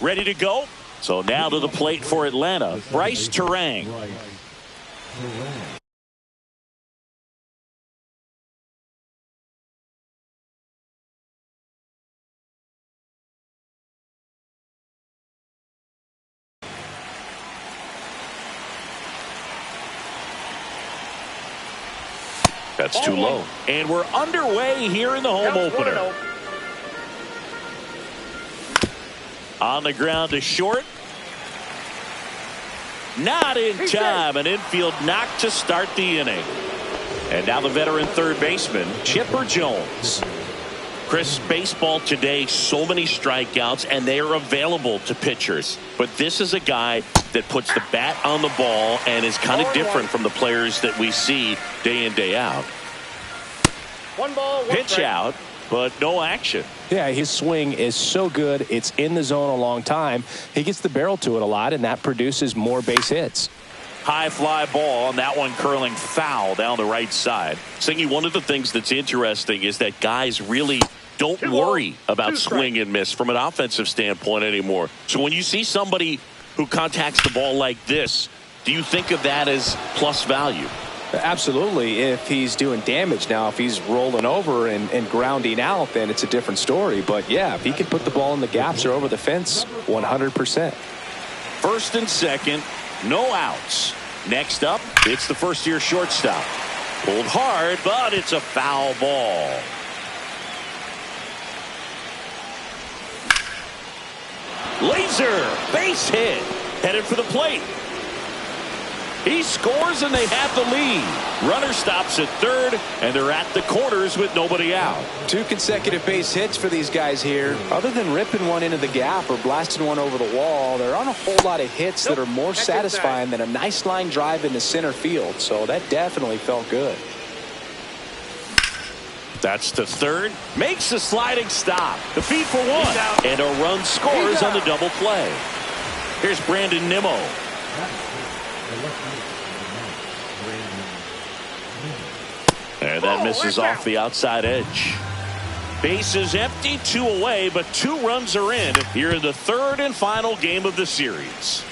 ready to go. So now to the plate for Atlanta, Bryce Terang. That's too low. And we're underway here in the home opener. On the ground to short. Not in time. An infield knock to start the inning. And now the veteran third baseman, Chipper Jones. Chris, baseball today, so many strikeouts, and they are available to pitchers. But this is a guy that puts the bat on the ball and is kind of different from the players that we see day in, day out. One ball, one pitch out, but no action. Yeah, his swing is so good. It's in the zone a long time. He gets the barrel to it a lot, and that produces more base hits. High fly ball, and that one curling foul down the right side. Singy, one of the things that's interesting is that guys really don't worry about swing and miss from an offensive standpoint anymore. So when you see somebody who contacts the ball like this, do you think of that as plus value? Absolutely, if he's doing damage. Now, if he's rolling over and grounding out, then it's a different story. But, yeah, if he can put the ball in the gaps or over the fence, 100%. First and second, no outs. Next up, it's the first-year shortstop. Pulled hard, but it's a foul ball. Laser, base hit, headed for the plate. He scores and they have the lead. Runner stops at third and they're at the corners with nobody out. 2 consecutive base hits for these guys here. Other than ripping one into the gap or blasting one over the wall, there aren't a whole lot of hits that are more satisfying than a nice line drive into center field. So that definitely felt good. That's to third. Makes a sliding stop. The feed for one. And a run scores on the double play. Here's Brandon Nimmo. And that misses off the outside edge. Base is empty, 2 away, but 2 runs are in here in the third and final game of the series.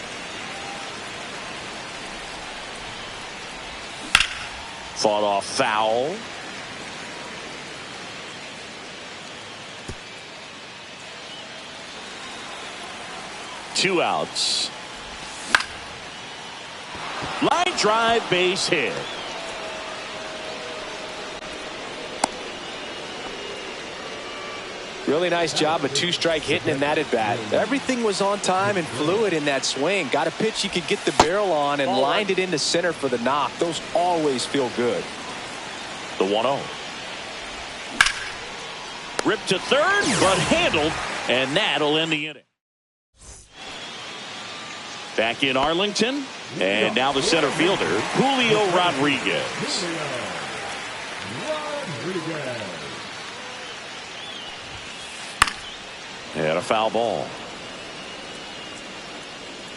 Fought off foul. Two outs. Line drive, base hit. Really nice job of 2-strike hitting in that at bat. Everything was on time and fluid in that swing. Got a pitch you could get the barrel on and lined it into center for the knock. Those always feel good. The 1-0. Ripped to third, but handled, and that'll end the inning. Back in Arlington, and now the center fielder, Julio Rodriguez. And a foul ball.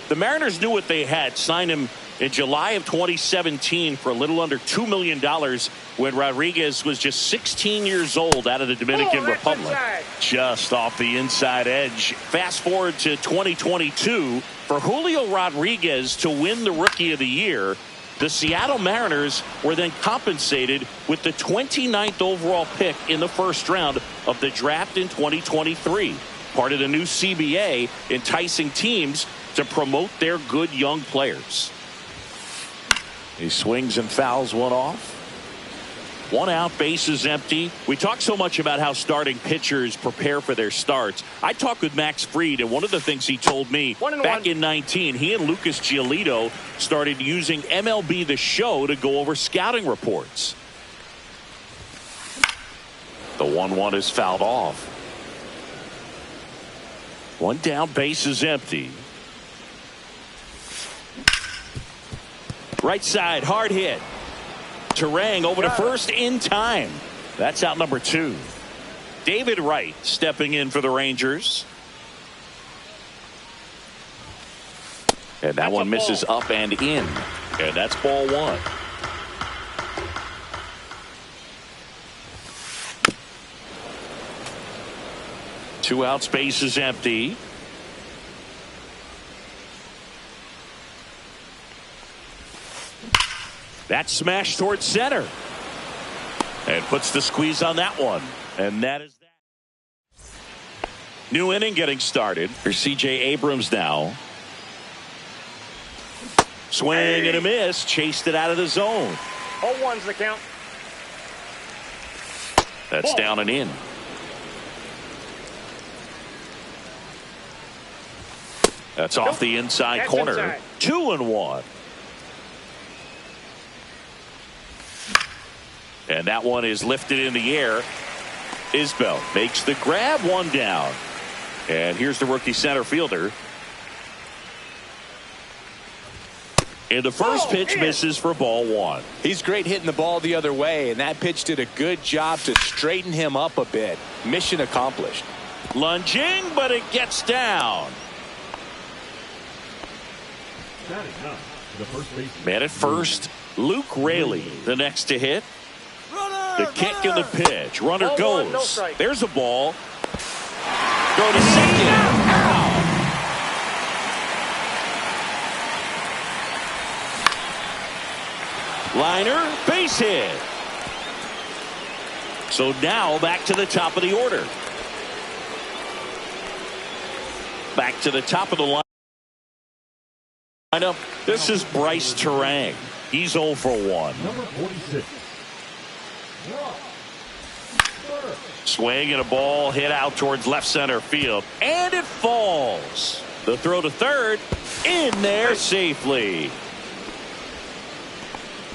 The Mariners knew what they had. Signed him in July of 2017 for a little under $2 million when Rodriguez was just 16 years old out of the Dominican Republic. Just off the inside edge. Fast forward to 2022. For Julio Rodriguez to win the Rookie of the Year, the Seattle Mariners were then compensated with the 29th overall pick in the first round of the draft in 2023. Part of the new CBA, enticing teams to promote their good young players. He swings and fouls one off. 1 out, base is empty. We talk so much about how starting pitchers prepare for their starts. I talked with Max Fried, and one of the things he told me back in 19, he and Lucas Giolito started using MLB The Show to go over scouting reports. The 1-1 is fouled off. 1 down, base is empty. Right side, hard hit. Terang over to first in time. That's out number 2. David Wright stepping in for the Rangers. And that one misses up and in. And that's ball 1. Two outs, base is empty. That smash towards center. And puts the squeeze on that one. And that is that. New inning getting started. Here's C.J. Abrams now. Swing and a miss. Chased it out of the zone. 0-1's the count. That's down and in. That's off the inside corner. 2-1. And that one is lifted in the air. Isbell makes the grab, one down. And here's the rookie center fielder. And the first pitch misses for ball one. He's great hitting the ball the other way, and that pitch did a good job to straighten him up a bit. Mission accomplished. Lunging, but it gets down. Man at first, Luke Raley, the next to hit. The kick and the pitch. Runner goes. There's a ball. Throw to second. Out. Liner, base hit. So now back to the top of the order. Back to the top of the lineup. This is Bryce Terang. He's 0 for 1. Number 46. Swing and a ball hit out towards left center field. And it falls. The throw to third. In there safely.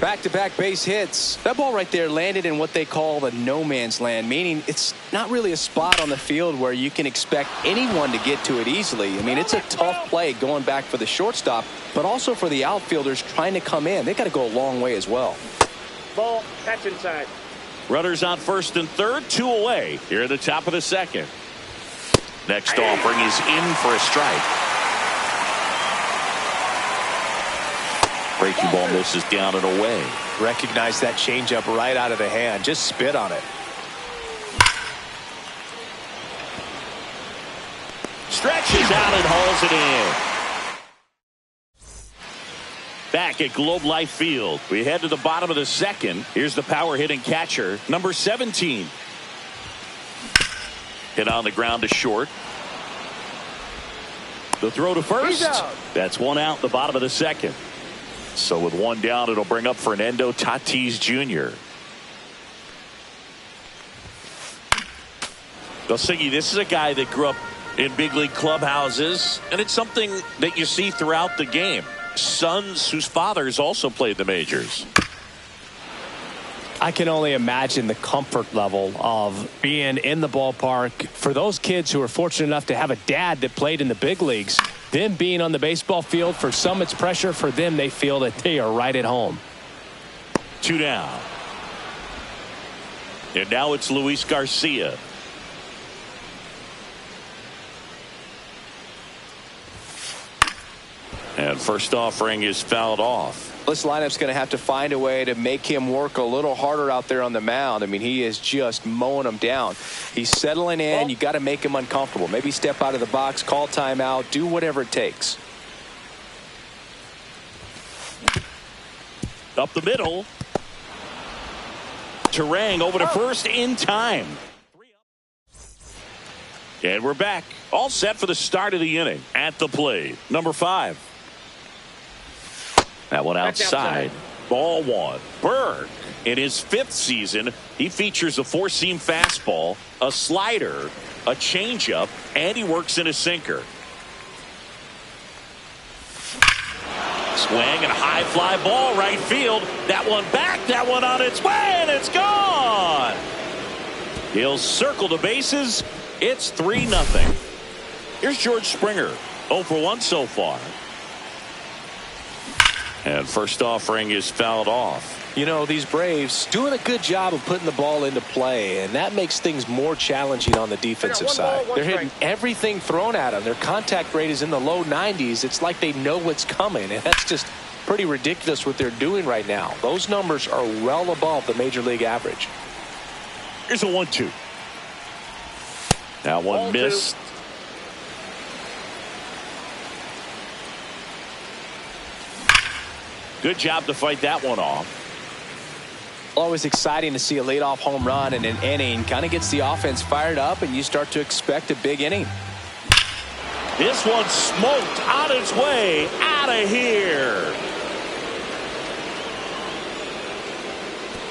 Back-to-back base hits. That ball right there landed in what they call the no man's land, meaning it's not really a spot on the field where you can expect anyone to get to it easily. I mean, it's a tough play going back for the shortstop, but also for the outfielders trying to come in. They got to go a long way as well. Ball, catch inside. Runners on first and third, 2 away. Here at the top of the second. Next offering is in for a strike. Breaking ball misses down and away. Recognize that changeup right out of the hand. Just spit on it. Stretches out and hauls it in. Back at Globe Life Field. We head to the bottom of the second. Here's the power hitting catcher, number 17. Hit on the ground to short. The throw to first. That's one out, the bottom of the second. So with one down, it'll bring up Fernando Tatis Jr. Siggy, this is a guy that grew up in big league clubhouses, and it's something that you see throughout the game. Sons whose fathers also played the majors. I can only imagine the comfort level of being in the ballpark for those kids who are fortunate enough to have a dad that played in the big leagues. Them being on the baseball field, for some it's pressure. For them, they feel that they are right at home. 2 down. And now it's Luis Garcia. And first offering is fouled off. This lineup's going to have to find a way to make him work a little harder out there on the mound. I mean, he is just mowing them down. He's settling in. You got to make him uncomfortable. Maybe step out of the box, call timeout, do whatever it takes. Up the middle. Terang over to first in time. And we're back. All set for the start of the inning. At the plate, number 5. That one outside. Ball one. Berg, in his 5th season, he features a 4-seam fastball, a slider, a changeup, and he works in a sinker. Swing and a high fly ball right field. That one back, that one on its way, and it's gone. He'll circle the bases. It's 3-0. Here's George Springer, 0 for 1 so far. And first offering is fouled off. You know, these Braves doing a good job of putting the ball into play, and that makes things more challenging on the defensive side. They're hitting everything thrown at them. Their contact rate is in the low 90s. It's like they know what's coming, and that's just pretty ridiculous what they're doing right now. Those numbers are well above the major league average. Here's a 1-2. That one missed. Good job to fight that one off. Always exciting to see a leadoff home run in an inning. Kind of gets the offense fired up, and you start to expect a big inning. This one smoked on its way out of here.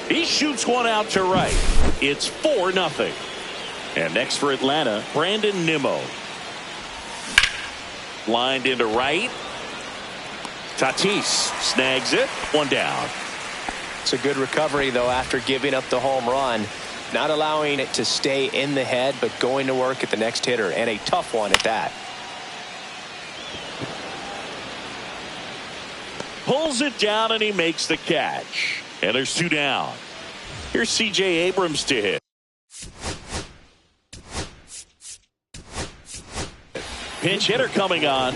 He shoots one out to right. It's 4-0. And next for Atlanta, Brandon Nimmo. Lined into right. Tatis snags it. One down. It's a good recovery, though, after giving up the home run. Not allowing it to stay in the head, but going to work at the next hitter, and a tough one at that. Pulls it down, and he makes the catch. And there's 2 down. Here's C.J. Abrams to hit. Pinch hitter coming on.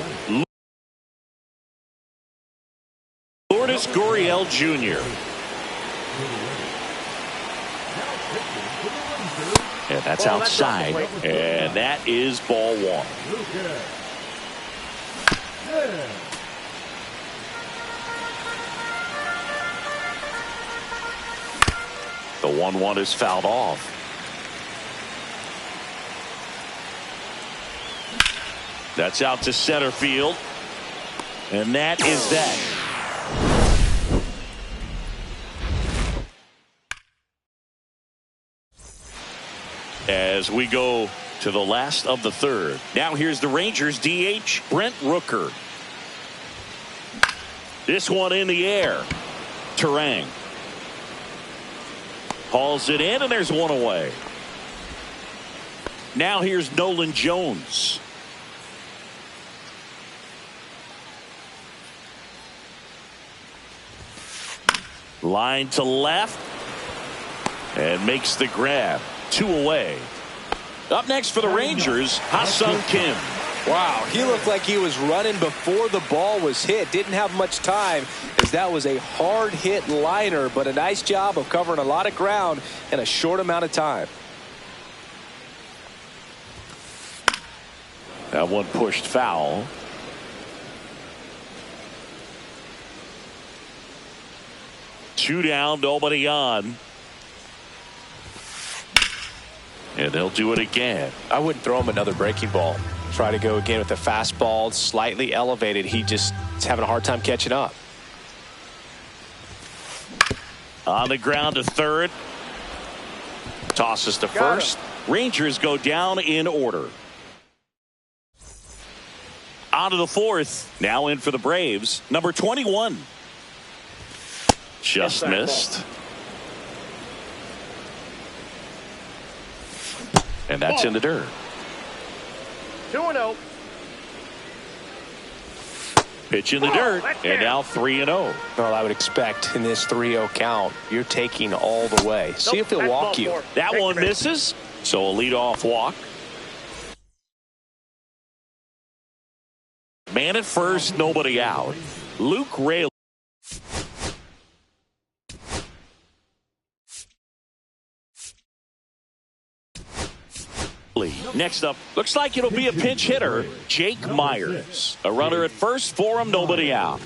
Lourdes Gurriel Jr. And that's outside. And that is ball 1. The 1-1 is fouled off. That's out to center field. And that is that. As we go to the last of the 3rd. Now here's the Rangers DH, Brent Rooker. This one in the air. Terang. Hauls it in, and there's one away. Now here's Nolan Jones. Line to left. And makes the grab. 2 away. Up next for the Rangers, Ha-Seong Kim. Wow, he looked like he was running before the ball was hit. Didn't have much time, as that was a hard hit liner, but a nice job of covering a lot of ground in a short amount of time. That one pushed foul. Two down, nobody on. And they'll do it again. I wouldn't throw him another breaking ball. Try to go again with the fastball, slightly elevated. He just is having a hard time catching up. On the ground to third. Tosses to first. Rangers go down in order. On to the 4th. Now in for the Braves. Number 21. Just missed. And that's in the dirt. 2-0. Pitch in the dirt. And now 3-0. Well, I would expect in this 3-0 count, you're taking all the way. See if he'll walk you. That one misses. So a leadoff walk. Man at first, nobody out. Luke Raley. Next up, looks like it'll be a pinch hitter, Jake Myers. A runner at first for him, nobody out.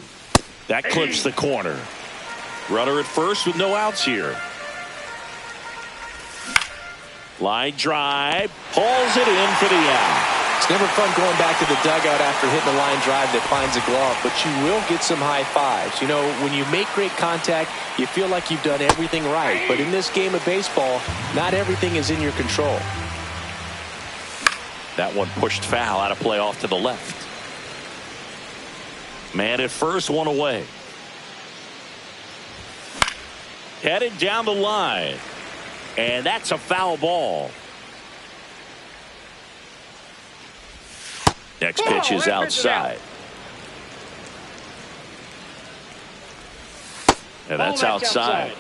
That clips the corner. Runner at first with no outs here. Line drive, pulls it in for the out. It's never fun going back to the dugout after hitting a line drive that finds a glove, but you will get some high fives. You know, when you make great contact, you feel like you've done everything right. But in this game of baseball, not everything is in your control. That one pushed foul, out of play off to the left. Man at first, one away. Headed down the line. And that's a foul ball. Next pitch is outside. And that's outside.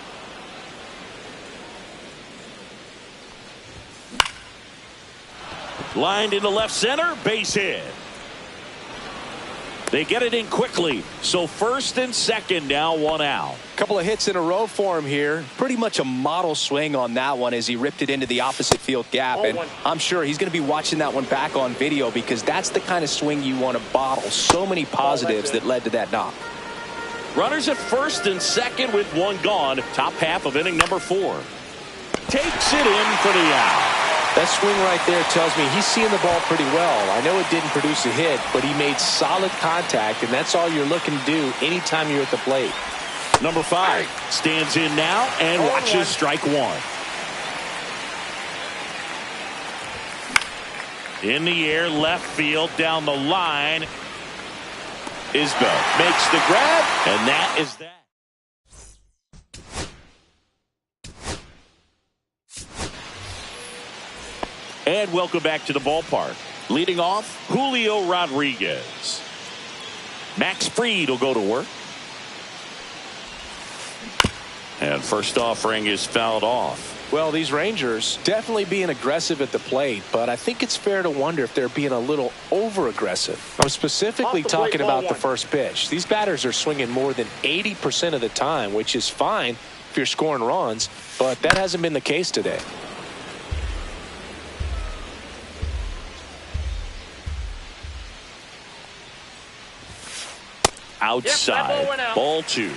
Lined into left center, base hit. They get it in quickly. So first and second, now one out. Couple of hits in a row for him here. Pretty much a model swing on that one as he ripped it into the opposite field gap. And I'm sure he's going to be watching that one back on video, because that's the kind of swing you want to bottle. So many positives that led to that knock. Runners at first and second with one gone. Top half of inning number 4. Takes it in for the out. That swing right there tells me he's seeing the ball pretty well. I know it didn't produce a hit, but he made solid contact, and that's all you're looking to do anytime you're at the plate. Number 5 stands in now and watches strike 1. In the air, left field, down the line. Isbell makes the grab, and that is that. And welcome back to the ballpark. Leading off, Julio Rodriguez. Max Fried will go to work. And first offering is fouled off. Well, these Rangers definitely being aggressive at the plate, but I think it's fair to wonder if they're being a little over-aggressive. I'm specifically talking about the first pitch. These batters are swinging more than 80% of the time, which is fine if you're scoring runs, but that hasn't been the case today. Outside, ball 2.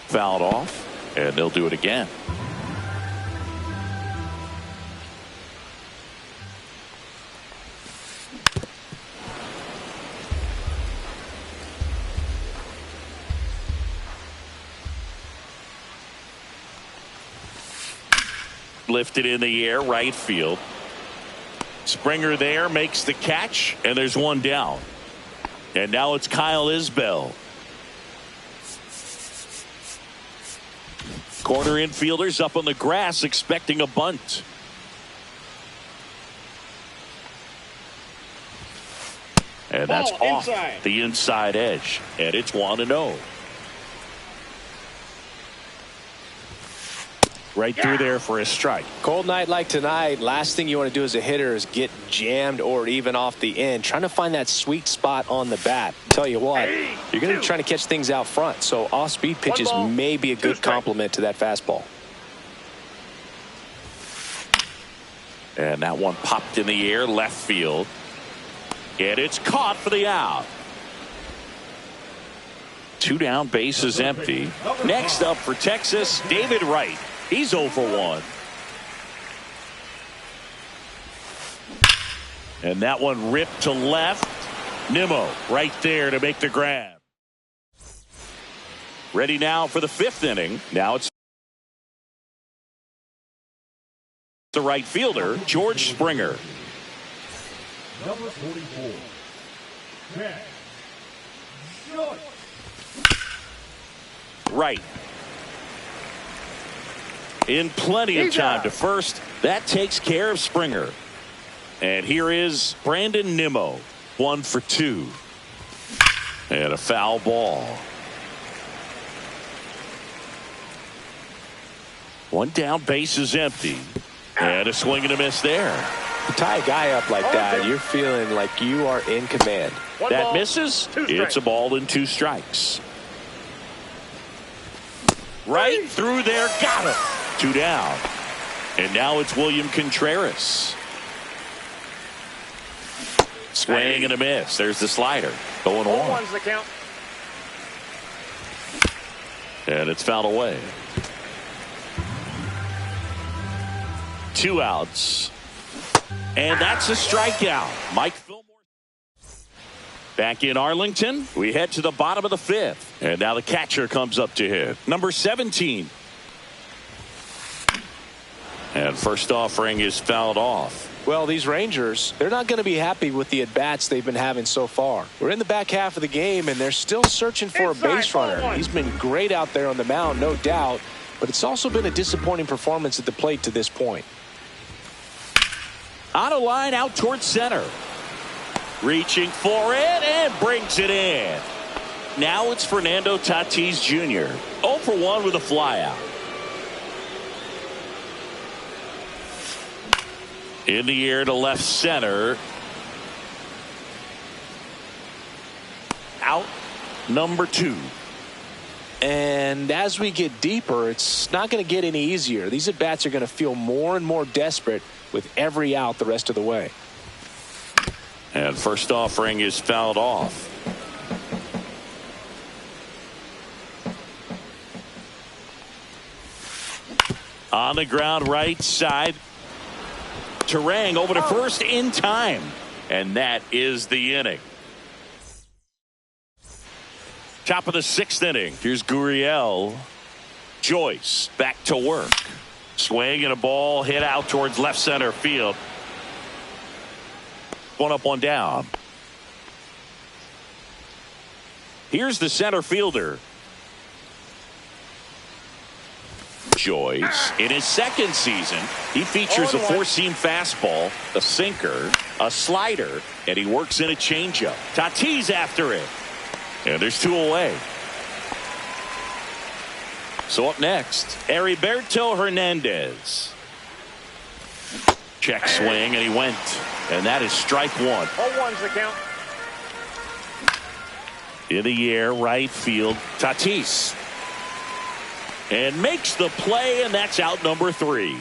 Fouled off, and they'll do it again. Lifted in the air, right field. Springer there makes the catch, and there's one down. And now it's Kyle Isbell. Corner infielders up on the grass expecting a bunt. And that's off the inside edge. And it's 1-0. Right through there for a strike. Cold night like tonight, last thing you want to do as a hitter is get jammed or even off the end. Trying to find that sweet spot on the bat. Tell you what, you're going to be trying to catch things out front. So off-speed pitches may be a good complement to that fastball. And that one popped in the air, left field. And it's caught for the out. 2 down, bases empty. Next up for Texas, David Wright. He's 0 for 1. And that one ripped to left. Nimmo right there to make the grab. Ready now for the 5th inning. Now it's the right fielder, George Springer. Number 44. Right. In plenty of time to first. That takes care of Springer. And here is Brandon Nimmo. 1 for 2. And a foul ball. 1 down, bases empty. And a swing and a miss there. You tie a guy up like that, you're feeling like you are in command. That misses. It's a ball and 2 strikes. Right through there, got him. 2 down. And now it's William Contreras. Swing and a miss. There's the slider. 0-1. 0-1's the count. And it's fouled away. 2 outs. And that's a strikeout. Mike Fillmore. Back in Arlington, we head to the bottom of the 5th. And now the catcher comes up to hit. Number 17. And first offering is fouled off. Well, these Rangers, they're not going to be happy with the at-bats they've been having so far. We're in the back half of the game, and they're still searching for a base runner. He's been great out there on the mound, no doubt, but it's also been a disappointing performance at the plate to this point. On a line out towards center. Reaching for it and brings it in. Now it's Fernando Tatis Jr. 0 for 1 with a flyout. In the air to left center. Out number 2. And as we get deeper, it's not going to get any easier. These at-bats are going to feel more and more desperate with every out the rest of the way. And first offering is fouled off. On the ground right side. Terang over to first in time. And that is the inning. Top of the 6th inning. Here's Gurriel. Joyce back to work. Swing and a ball hit out towards left center field. One up, one down. Here's the center fielder. Joyce. In his 2nd season, he features a 4-seam fastball, a sinker, a slider, and he works in a changeup. Tatis after it. And there's 2 away. So up next, Heriberto Hernandez. Check swing, and he went. And that is strike 1. 0-1's the count. In the air, right field, Tatis. And makes the play, and that's out number 3.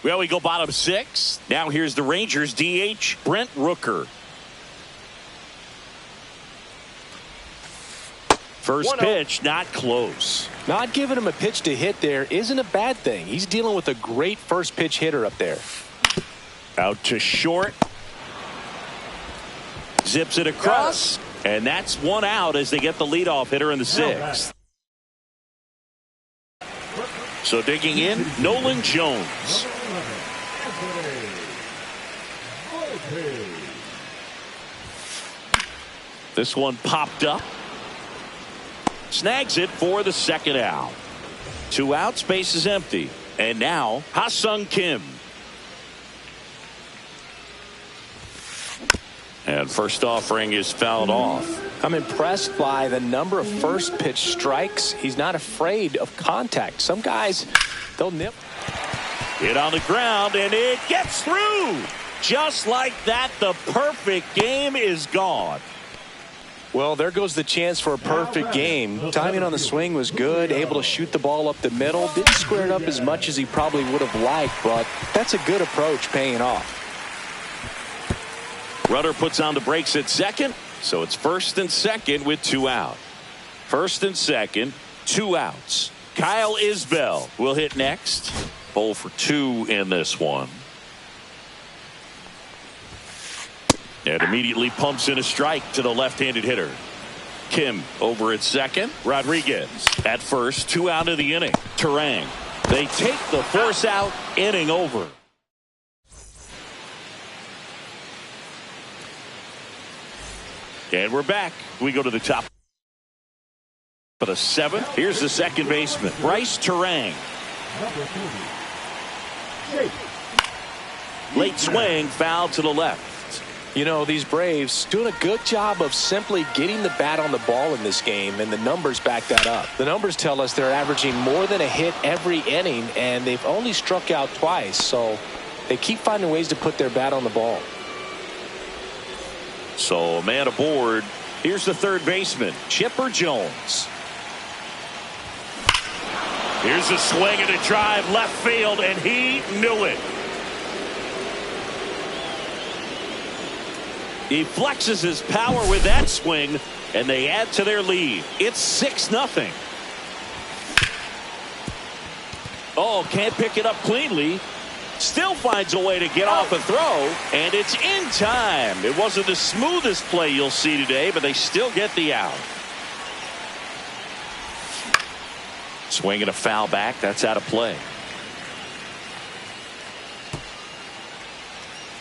Well, we go bottom 6. Now here's the Rangers DH, Brent Rooker. First pitch, not close. Not giving him a pitch to hit there isn't a bad thing. He's dealing with a great first pitch hitter up there. Out to short. Zips it across. And that's 1 out as they get the leadoff hitter in the 6th. So digging in, Nolan Jones. This one popped up. Snags it for the 2nd out. 2 outs, base is empty. And now Ha-Sung Kim. And first offering is fouled off. I'm impressed by the number of first pitch strikes. He's not afraid of contact. Some guys, they'll nip. Hit on the ground, and it gets through. Just like that, the perfect game is gone. Well, there goes the chance for a perfect game. Timing on the swing was good, able to shoot the ball up the middle. Didn't square it up as much as he probably would have liked, but that's a good approach paying off. Rudder puts on the brakes at 2nd, so it's 1st and 2nd with 2 out. 1st and 2nd, 2 outs. Kyle Isbell will hit next. 0 for 2 in this one. And immediately pumps in a strike to the left-handed hitter. Kim over at 2nd. Rodriguez at 1st. 2 out of the inning. Terang. They take the force out. Inning over. And we're back. We go to the top for the 7th. Here's the second baseman, Bryce Terang. Late swing, foul to the left. You know, these Braves doing a good job of simply getting the bat on the ball in this game, and the numbers back that up. The numbers tell us they're averaging more than a hit every inning, and they've only struck out twice, so they keep finding ways to put their bat on the ball. So a man aboard. Here's the third baseman, Chipper Jones. Here's a swing and a drive left field, and he knew it. He flexes his power with that swing, and they add to their lead. It's 6-0. Oh, can't pick it up cleanly. Still finds a way to get off a throw, and it's in time. It wasn't the smoothest play you'll see today, but they still get the out. Swing and a foul back. That's out of play.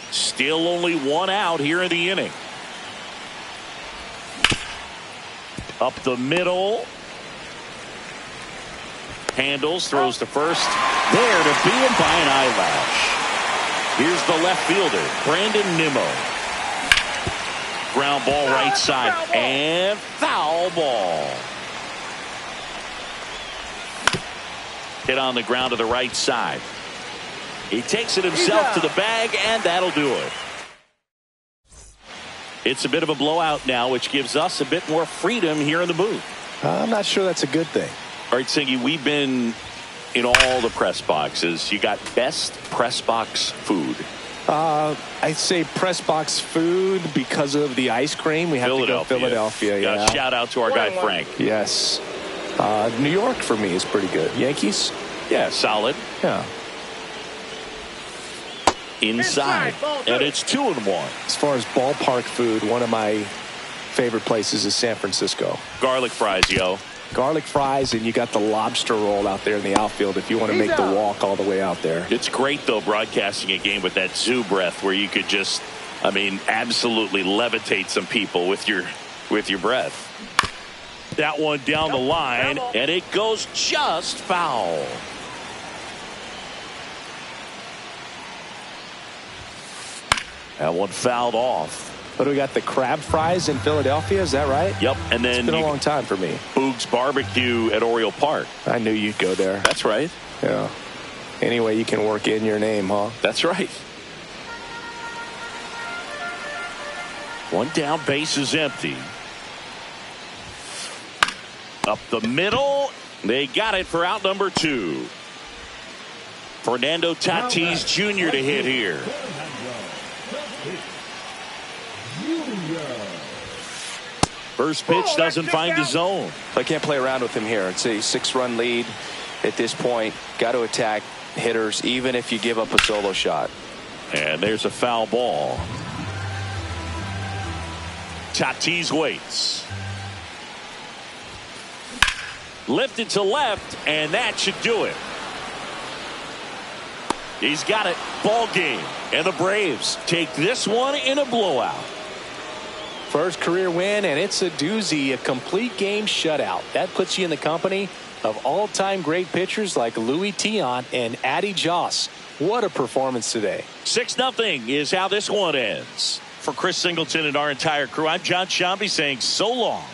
Still only 1 out here in the inning. Up the middle. Handles, throws to first. There to beat him by an eyelash. Here's the left fielder, Brandon Nimmo. Ground ball right side, and foul ball. Hit on the ground to the right side. He takes it himself to the bag, and that'll do it. It's a bit of a blowout now, which gives us a bit more freedom here in the booth. I'm not sure that's a good thing. All right, Singy, we've been in all the press boxes. You got best press box food. I'd say press box food because of the ice cream. We have to go Philadelphia. Yeah. Shout out to our guy Frank. Yes. New York for me is pretty good. Yankees? Yeah, solid. Yeah. Inside. And it's 2-1. As far as ballpark food, one of my favorite places is San Francisco. Garlic fries, yo. Garlic fries, and you got the lobster roll out there in the outfield if you want to make the walk all the way out there. It's great, though, broadcasting a game with that zoo breath where you could just, absolutely levitate some people with your breath. That one down the line, and it goes just foul. That one fouled off. What do we got? The crab fries in Philadelphia, is that right? Yep, and then it's been a long time for me. Boog's Barbecue at Oriole Park. I knew you'd go there. That's right. Yeah. Anyway, you can work in your name, huh? That's right. One down, base is empty. Up the middle. They got it for out number 2. Fernando Tatis Jr. to hit here. First pitch doesn't find the zone. I can't play around with him here. It's a 6-run lead at this point. Got to attack hitters even if you give up a solo shot. And there's a foul ball. Tatis waits. Lifted to left, and that should do it. He's got it. Ball game. And the Braves take this one in a blowout. First career win, and it's a doozy, a complete game shutout. That puts you in the company of all-time great pitchers like Louis Tiant and Addy Joss. What a performance today. 6-0 is how this one ends. For Chris Singleton and our entire crew, I'm John Shambi saying so long.